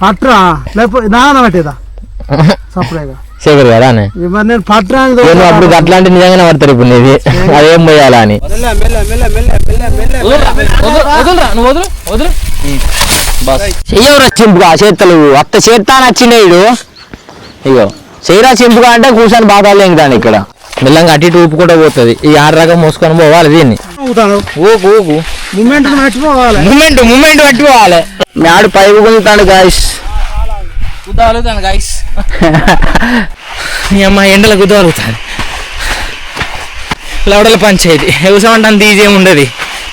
పట్రా లేకపోతే నాన్న పెట్టేదా సపరేగా శేఖర్ కదా నేను పట్రా అప్పుడు అట్లాంటి నిజంగానే పడతారు ఇప్పుడు నీది అదేం పోయాలా అని చెయ్యవరా చింపుగా చేత్తలు అత్త చేత్తా నచ్చినాడు ఇగో చేయరా చింపుగా అంటే కూర్చొని బాధాలు ఎంగుతాను ఇక్కడ మెల్లంగా అటు ఇటు ఊపుకుంటూ పోతుంది ఈ 6 రకం మోసుకొని పోవాలి దీన్ని ఊకు మూమెంట్ పట్టిపోవాలి నాడు పై ఊగుతాడు గాయస్ గుద్దాలుతాను గాయస్ మీ అమ్మ ఎండల గుద్దాలుతాను లవడల పంచాయతీ వ్యవసాయం అంటే అంత ఈజీ ఏమి ఉండదు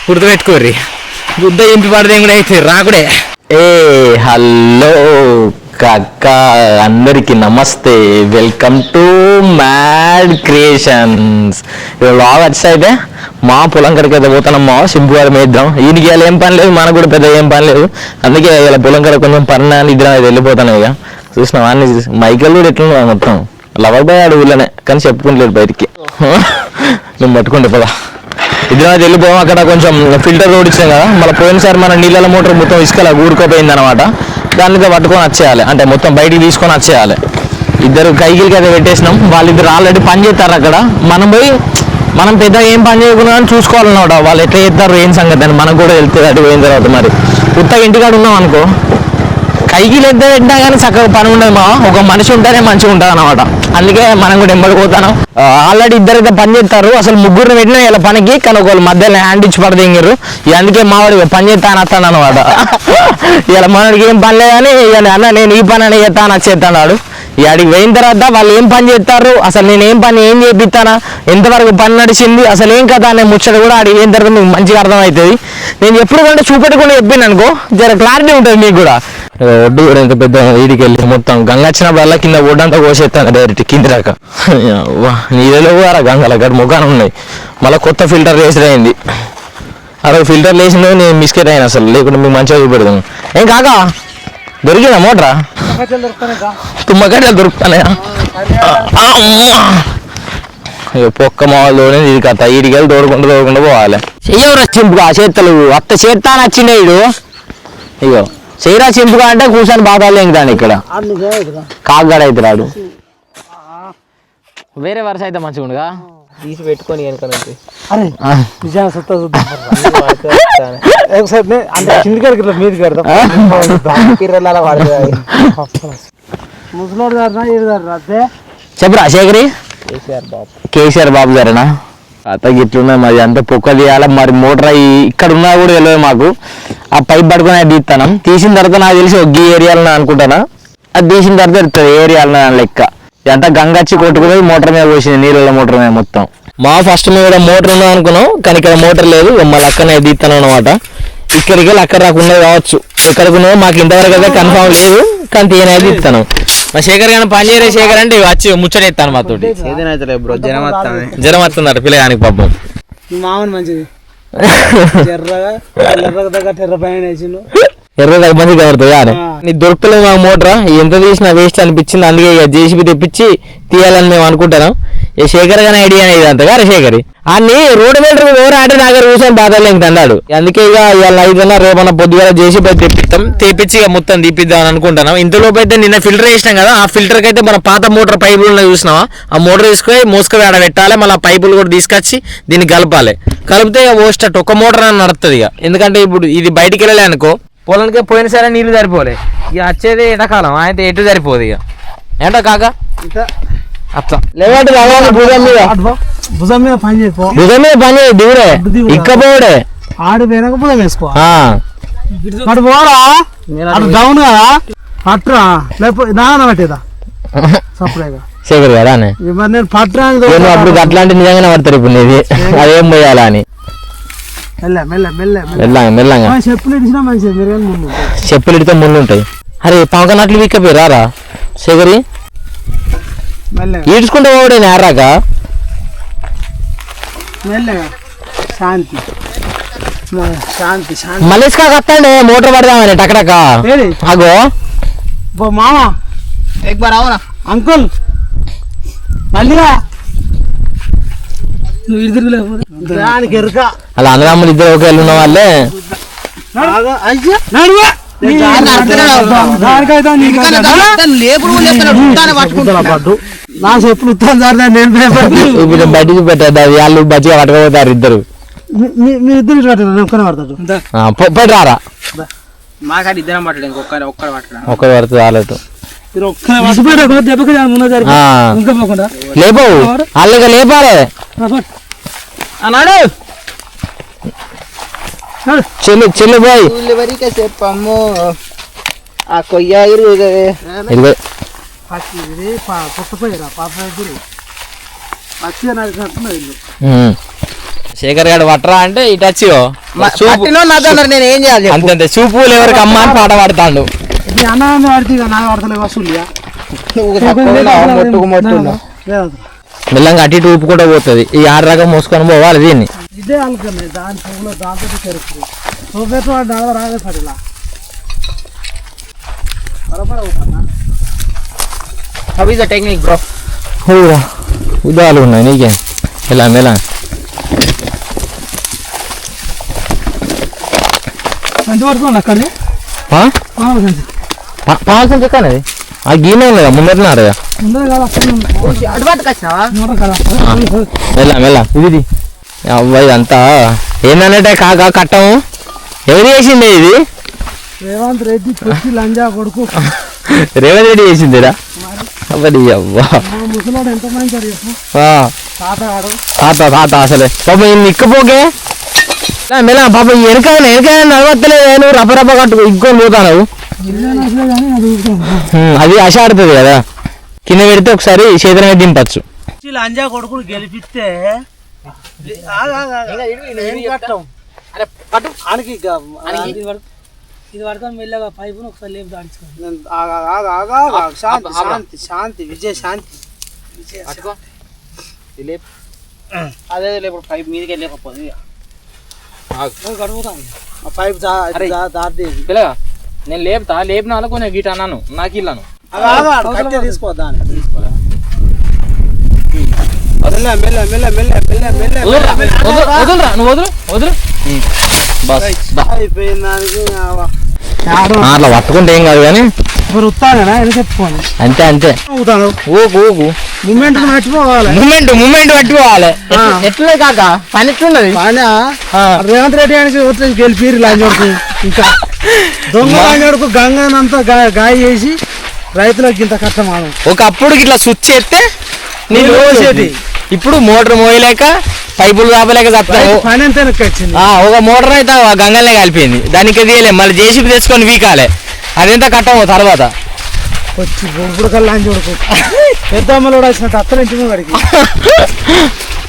గుర్తుపెట్టుకోర్రి గుద్ద ఇంపి పడితే కూడా అయితే రాకుడే ఏ హలో కాక అందరికి నమస్తే వెల్కమ్ టు మ్యాడ్ క్రియేషన్స్ లాగ్ అయితే మా పొలం కడికి అయితే పోతానమ్మా సింపు గారు మేద్దాం ఈయనకి ఇలా ఏం పని లేదు మనకు కూడా పెద్ద ఏం పని లేదు అందుకే ఇలా పొలం కడ కొంచెం పని ఇద్దరం అయితే వెళ్ళిపోతాను ఇక చూసిన వాడిని మైకల్ కూడా ఎట్లా మొత్తం లవర్ బాయ్ ఆడు ఊళ్ళనే కానీ చెప్పుకుంటలేదు బయటికి నువ్వు పట్టుకుంటే పదా ఇద్దరం అయితే వెళ్ళిపోయాం అక్కడ కొంచెం ఫిల్టర్ రోడ్ ఇచ్చాం కదా మళ్ళీ పోయినసారి మన నీళ్ళ మోటార్ మొత్తం ఇసుకలా ఊరుకోపోయింది అనమాట దాన్ని పట్టుకొని వచ్చేయాలి అంటే మొత్తం బయటికి తీసుకొని వచ్చేయాలి ఇద్దరు కైకిలకి అయితే పెట్టేసినాం వాళ్ళిద్దరు ఆల్రెడీ పని చేస్తారు అక్కడ మనం పెద్ద ఏం పని చేయకుండా చూసుకోవాలన్నమాట వాళ్ళు ఎట్లా చేస్తారు ఏం సంగతి అని మనకు కూడా వెళ్తుంది అటు పోయిన తర్వాత మరి ఉత్తగా ఇంటికాడ ఉన్నాం అనుకో కైకిలు ఇద్దరు పెట్టినా కానీ చక్కగా పని ఉండదు మా ఒక మనిషి ఉంటేనే మంచిగా ఉంటుంది అనమాట అందుకే మనం కూడా ఎంబడిపోతాను ఆల్రెడీ ఇద్దరైతే పని చేస్తారు అసలు ముగ్గురు పెట్టినా ఇలా పనికి కానీ ఒకళ్ళు మధ్యలో హ్యాండ్ ఇచ్చి పడదింగారు అందుకే మావాడు పని చేస్తాను వస్తాను అనమాట ఇలా మనకి ఏం పని లేదని అన్న నేను ఈ పని అని చేస్తాను వచ్చేస్తాడు అడిగి పోయిన తర్వాత వాళ్ళు ఏం పని చేస్తారు అసలు నేను ఏం చేపిస్తానా ఎంతవరకు పని నడిచింది అసలు ఏం కదా అనే ముచ్చట కూడా అడిగి పోయిన తర్వాత మీకు మంచిగా అర్థమవుతుంది నేను ఎప్పుడు కంటే చూపెట్టకుండా చెప్పాను అనుకో జర క్లారిటీ ఉంటుంది మీకు కూడా ఒడ్డు కూడా ఎంత పెద్ద వీడికి వెళ్ళి మొత్తం గంగ వచ్చినప్పుడల్లా కింద ఒడ్డంతా కోసేస్తాను డైరెక్ట్ కింది దాకా నీళ్ళలో కూడా గంగల గడ ముఖాన్ని ఉన్నాయి మళ్ళీ కొత్త ఫిల్టర్ వేసి అయింది అరవై ఫిల్టర్ వేసిందో నేను మిస్కేట్ అయినా అసలు లేకుంటే మీకు మంచిగా చూపెడతాను ఏం కాకా దొరికిందా మోటరా తుమ్మకాయలు దొరుకుతానే పొక్క మాలోనే ఇది కథ ఈడికెళ్ళి దూరకుండా పోవాలి చెయ్యవరా చింపుగా చేత్తలు అత్త చేత్తా నచ్చినాడు ఇగో చేయరా చింపుగా అంటే కూర్చొని బాధాలు ఎంగుతాను ఇక్కడ కాకగాడ అయితే రాడు వేరే వరుస అయితే మంచిగా ఉండగా తీసి పెట్టుకొని వెనకనంటే చెప్పరా శేఖరి కేసీఆర్ బాబు గారేనా అత్త గిట్లున్నాయి మరి అంత పొక్క తీయాలి మరి మోటార్ ఇక్కడ ఉన్నా కూడా తెలియదు మాకు ఆ పైప్ పట్టుకుని అది తీస్తాను తీసిన తర్వాత నాకు తెలిసి ఒక ఏరియాలో అనుకుంటానా అది తీసిన తర్వాత తెలుస్తుంది ఏరియాలో లెక్క అంతా గంగచ్చి కొట్టుకుపోయి మోటార్ మీద పోసింది నీళ్ళ మోటార్ మీద మొత్తం మా ఫస్ట్ మీద మోటార్ ఉందా అనుకున్నాం కానీ ఇక్కడ మోటార్ లేదు మళ్ళీ అక్కడనే తీస్తాను అనమాట ఇక్కడికి వెళ్ళి అక్కడ రాకుండా కావచ్చు ఎక్కడికున్నావు మాకు ఇంతవరకు అయితే కన్ఫామ్ లేదు కానీ తీయనైతే తీస్తాను మా శేఖర్ గారిని పని చేయరే శేఖర్ అంటే వచ్చి ముచ్చటేస్తాను మాతోటి జ్వరం వస్తుందట పిల్లగానికి పాపం మామూలు మంచిది ఎర్ర మంది కడుతుంది నీ దొరుకుతలేదు మాకు మోటరా ఎంత తీసినా వేస్ట్ అనిపించింది అందుకే ఇక జేసీబీ తెప్పించి తీయాలని మేము అనుకుంటున్నాం ఈ శేఖర్ గానే ఐడియా ఇదంతా గారు శేఖరి అన్ని రోడ్డు మీద ఎవరు ఆడే దగ్గర కూర్చొని బాధలు ఇంక అన్నాడు అందుకే ఇక ఇవాళ 5 రేపన్నా పొద్దుగా జేసీబీ తెప్పించి ఇక మొత్తం తీపిద్దాం అని అనుకుంటున్నాం ఇంతలోపు అయితే నిన్న ఫిల్టర్ వేసినాం కదా ఆ ఫిల్టర్ కి అయితే మన పాత మోటార్ పైపులు చూసినావా ఆ మోటార్ తీసుకొని మోసుకొని ఆడ పెట్టాలి మళ్ళీ ఆ పైపులు కూడా తీసుకొచ్చి దీన్ని కలపాలి కలిపితే ఓస్టట్ ఒక మోటార్ అని నడుస్తుంది ఇక ఎందుకంటే ఇప్పుడు ఇది బయటికి వెళ్ళలే అనుకో పొలానికి పోయిన సరే నీళ్ళు సరిపోలే ఇక వచ్చేది ఎండాకాలం అయితే ఎటు సరిపోదు ఇక ఏంటో కాక అట్లా లేదంటే భుజం మీద పని చేయి దిగుడే ఇక్కపోడే ఆడు వెనక భుజం వేసుకో అటు పోరా అటు డౌన్ కదా పట్రా లేకపోతే నాన్న పెట్టేదా సపరేగా శేఖర్ కదా నేను పట్రా అప్పుడు అట్లాంటి నిజంగానే పడతారు ఇప్పుడు నీది అదేం పోయాలా అని చెప్పులు ఇడితే ముందు ఉంటాయి అరే పవకనట్లు వీక్కపోయి రారా శేఖరి ఈడ్చుకుంటే పోవడే నేరాక మలేస్కా కత్తండి మోటార్ పడదామని టకటక అగో మామా అంకుల్ మళ్ళీరా అలా అన్నదమ్ములు ఇద్దరు ఒక ఉన్న వాళ్ళే దానికైతే నా చెప్పులు ఉత్తాను సార్ నేను బయటికి పెట్టద్దు వాళ్ళు బజ్జిగా పట్టుకోపోతారు ఇద్దరు మీరు ఇద్దరు పట్టారు ఒక్కనే పడతాడు పడి రారా మా కాడ ఇద్దరం పట్టడం ఒక్కడు పట్టడం ఒక్కడు పడుతుంది వాళ్ళతో దెబ్బకి ఇంకా పోకుండా లేపు వాళ్ళకి లేపాలి అన్నాడు చెల్లు పోయి ఎవరికే చెప్పమ్ము ఆ కొయ్య ఇరవై పుట్టపోయారా పాప పచ్చి నాకు కట్టున్నాడు ఇల్లు శేఖర్ గారు పట్టరా అంటే ఇటు వచ్చి నేను ఏం చేయాలి అంతే చూపులు ఎవరికి అమ్మ అని పాట పాడతాడు ఇది అన్నదాన్ని వాడితే నాకు పడతలే వసూలు మెల్లంగా అటు ఇటు ఊపుకుంటూ పోతుంది ఈ 6 రకం మోసుకొని పోవాలి దీన్ని ఇదే అనుకున్నాయి దాని పువ్వులో దాంతో కరుస్తుంది రాగే పడిలా బరబర how is the technique bro ఉదాలు ఉన్నాయి నీకే ఎలా మెలా ఎంత పడుతుంది అక్కడ పాల్సిన చెక్కనది ఆ గీనే ఉన్నదా ముందరన్నాడు మెల్ల మెల్ల ఇది అవ్వది అంతా ఏందన్నట్టే కాక కట్టము ఎవరు చేసిండే ఇది రేవంత్ రెడ్డి కొచ్చి లంజా కొడుకు రేవంత్ రెడ్డి చేసిందిరా అవ్వది అవ్వా ముసలాడు ఎంత మంచి తాత అసలే పాప ఇక్కపోకే మెల్ల పాప వెనకాయ నడవత్తలేదు నువ్వు రప్ప కట్టు ఇంకొని పోతావు అది ఆశ ఆడుతుంది కదా కింద పెడితే ఒకసారి చేతుల మీద దింపచ్చు లంజా కొడుకును గెలిపిస్తే ఇది పడతాను మెల్లగా పైపును ఒకసారి లేపు దాడించుకోండి శాంతి శాంతి విజయ శాంతి అదే ఇప్పుడు పైప్ మీదకి వెళ్ళకపోతే గడుపుతాను ఆ పైప్ దాటి పిల్లగా నేను లేపినా కొంచెం గీట అన్నాను నాకు ఇల్లాను తీసుకోవద్దాను వదులురా నువ్వు వదులు అట్లా పట్టుకుంటే ఏం కాదు కానీ ఉత్తానా చెప్పుకోండి అంతే ఊకు మూమెంట్ మర్చిపోవాలి మూమెంట్ పట్టుకోవాలి ఎట్లే కాక పని ఎట్లున్నది పని రేవంత్ రెడ్డి అని గెలిపిరు లాంజోడుకు ఇంకా దొంగ లాంజోడుకు గంగనంతా గాయ చేసి రైతులకు ఇంత కష్టం ఒకప్పుడు ఇట్లా స్విచ్ చేస్తే నీళ్ళు పోసేది ఇప్పుడు మోటార్ మోయలేక పైపులు కాపలేక చెప్తాను పని ఎంత వచ్చింది ఒక మోటార్ అయితే గంగలనే కలిపింది దానికి తీయలే మళ్ళీ జేసీబీ తెచ్చుకొని వీకాలే అదెంత కట్టము తర్వాత వచ్చి ఇప్పుడు కల్లా చూడుకో పెద్దమ్మలు కూడా వచ్చినట్టు అత్తలు ఇంటి వాడికి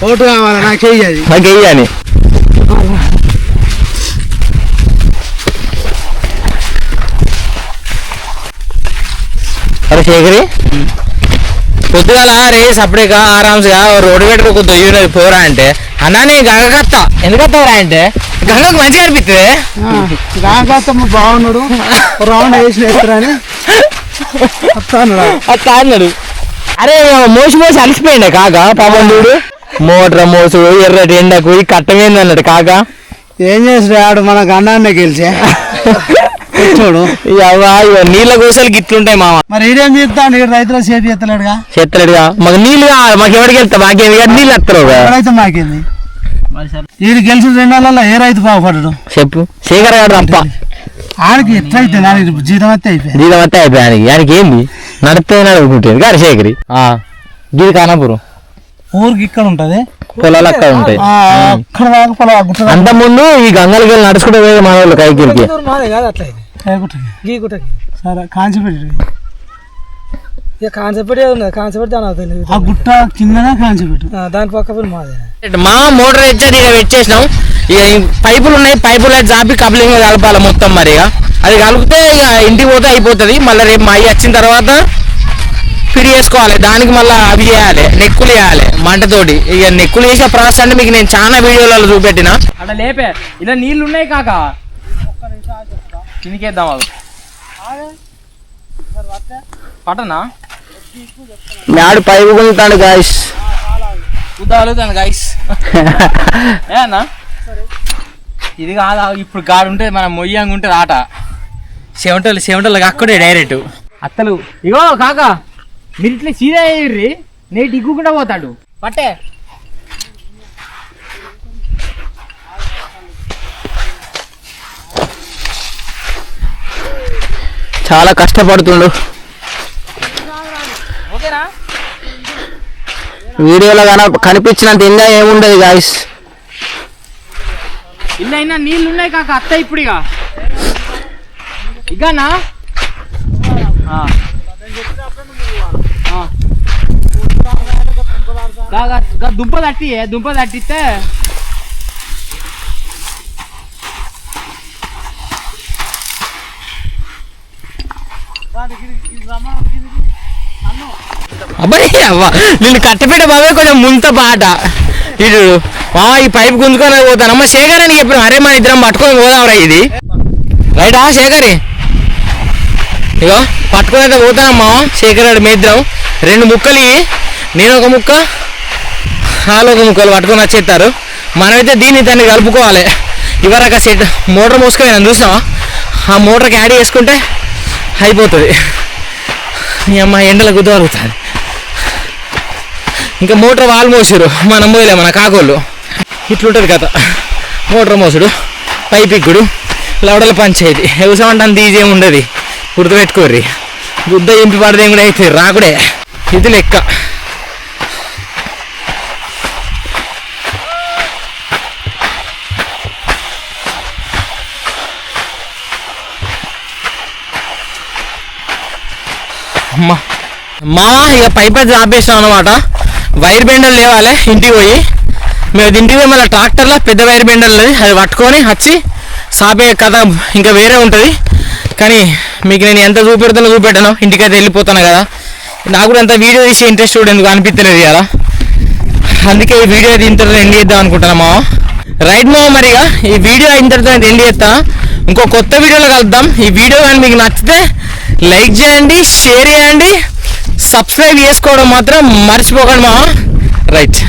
ఓటు కావాలి నాకు వెయ్యాలి అరే శేఖరి పొద్దుగాల రేస్ అప్పుడేగా ఆరామ్స్గా రోడ్డు పెట్టుకో దొయ్యున్నది పోరా అంటే అన్నా నేను గంగ కత్తా ఎందుకు వస్తావురా అంటే గంగకు మంచిగా అనిపిస్తుంది గంగ బాగున్నాడు రౌండ్ వేసి వేస్తారని అత్తా అన్నాడు అరే మోసి అలిసిపోయిండే కాక పాపం చూడు మోటార్ మోసు ఎర్రటి ఎండకు ఈ కట్టమేంది అన్నాడు కాక ఏం చేసాడు మన గండాన్నే గెలిచే చూడు నీళ్ళ కోసలు గిట్లుంటాయి మామ మరి ఈడేం చేస్తాడు రైతులు సేఫ్ చేస్తలేడుగా మాకు నీళ్ళు మాకు ఎవరికి వెళ్తా మాకేమి నీళ్ళు వస్తారు అయితే మాకేంది వీడు గెలిచిన 2 నెలల్లో ఏ రైతు బాగుపడడు చెప్పు శేఖర్ గారు తప్ప ఆడికి ఎట్లయితే జీతం అయితే అయిపోయి ఆయనకి ఏంది నడితే నడుపుకుంటుంది గారి శేఖరి గిరి కానాపురం ఊరికి ఇక్కడ ఉంటది పొలాలు అక్కడ ఉంటాయి అంత ముందు ఈ గంగలకి వెళ్ళి నడుచుకుంటే పోయి మన వాళ్ళు కైకిరికి సరే కాంచిపెట్టి ఇక కాంచిపెట్టి ఉన్నది కాంచిపెట్టి దాని అవుతుంది ఆ గుట్ట కిందనే కాంచిపెట్టు దాని పక్క మాదే మా మోటార్ ఇచ్చేది ఇక పెట్టేసినాం ఇక పైపులు ఉన్నాయి పైపులు జాపి కప్లింగ్ కలపాలి మొత్తం మరి ఇక అది కలిపితే ఇక ఇంటికి పోతే అయిపోతుంది మళ్ళీ రేపు మా అయ్యి వచ్చిన తర్వాత ఫిడి చేసుకోవాలి దానికి మళ్ళీ అవి చేయాలి నెక్కులు వేయాలి మంటతోటి ఇక నెక్కులు వేసే ప్రాసెస్ అంటే మీకు నేను చాలా వీడియోలలో చూపెట్టిన అట్లా లేపే ఇలా నీళ్ళు ఉన్నాయి కాక కిందికేద్దాం అవి పట్టనా మ్యాడు పైపు కొంటాడు గాయస్ ఉద్దాలుతాను గాయస్ ఏనా ఇది కాదా ఇప్పుడు గాడు ఉంటే మనం మొయ్యంగా ఉంటుంది ఆట చెమటలు కాక్కడే డైరెక్ట్ అత్తలు. ఇగో కాక మీరు ఇట్లా సీదా అయ్యి నేను ఇగ్గుకుండా పోతాడు పట్టే. చాలా కష్టపడుతుండు. ఓకేనా? వీడియోలో కనిపించినంత ఎంజాయ్ ఏముండదు గాయస్. ఇల్లైనా నీళ్ళు ఉన్నాయి కాక అత్త ఇప్పుడు ఇకనా దుంప తట్టిస్తే అబ్బాయి అవ్వ నేను కట్టపెట్టే బాబే కొంచెం ముంత పాట ఇటు ఈ పైపు గుంజుకొని పోతానమ్మ. శేఖర్ అని చెప్పిన అరే మన ఇద్దరం పట్టుకొని పోదాంరా ఇది రైటా శేఖరి. ఇగో పట్టుకొని అయితే పోతానమ్మా శేఖర్ మీ ఇద్దరం. 2 ముక్కలు నేను ఒక ముక్క వాళ్ళు ఒక ముక్కలు పట్టుకొని వచ్చేస్తారు. మనమైతే దాన్ని కలుపుకోవాలి. ఇవరక సెట్ మోటార్ మోసుకొని నేను చూసినావా ఆ మోటార్కి యాడ్ చేసుకుంటే అయిపోతుంది. మీ అమ్మ ఎండల గుద్దగలుగుతుంది. ఇంకా మోటార్ వాళ్ళు మోసారు మనం పోయలే మన కాకోళ్ళు. ఇట్లుంటుంది కథ మోటార్ మోసుడు పైపిక్కుడు లవడల పంచాయతీ. వ్యవసాయం అంటే అంత ఈజీ ఏమి ఉండదు గుర్తుపెట్టుకోర్రి. గుద్ద ఇంపి పడితే కూడా అయితే రాకుడే ఇది లెక్క. మా ఇక పైప్ అయితే ఆపేసాం అనమాట. వైర్ బెండలు లేవాలి ఇంటికి పోయి. మేము ఇంటికి పోయి మళ్ళీ ట్రాక్టర్లో పెద్ద వైర్ బెండలు అది పట్టుకొని వచ్చి సాపే కథ ఇంకా వేరే ఉంటుంది. కానీ మీకు నేను ఎంత చూపెట్టాను ఇంటికైతే వెళ్ళిపోతాను కదా. నాకు కూడా అంత వీడియో తీసే ఇంట్రెస్ట్ కూడా ఎందుకు అనిపించలేదు కదా. అందుకే ఈ వీడియో అయితే ఇంతలో ఎండ్ చేద్దాం అనుకుంటున్నా మా రైట్ మా. మరిగా ఈ వీడియో అయిన తర్వాత ఎండ్ చేస్తా. ఇంకో కొత్త వీడియోలో కలుద్దాం. ఈ వీడియో కానీ మీకు నచ్చితే లైక్ చేయండి, షేర్ చేయండి, సబ్స్క్రైబ్ చేసుకోవడం మాత్రం మర్చిపోకండి మా. రైట్.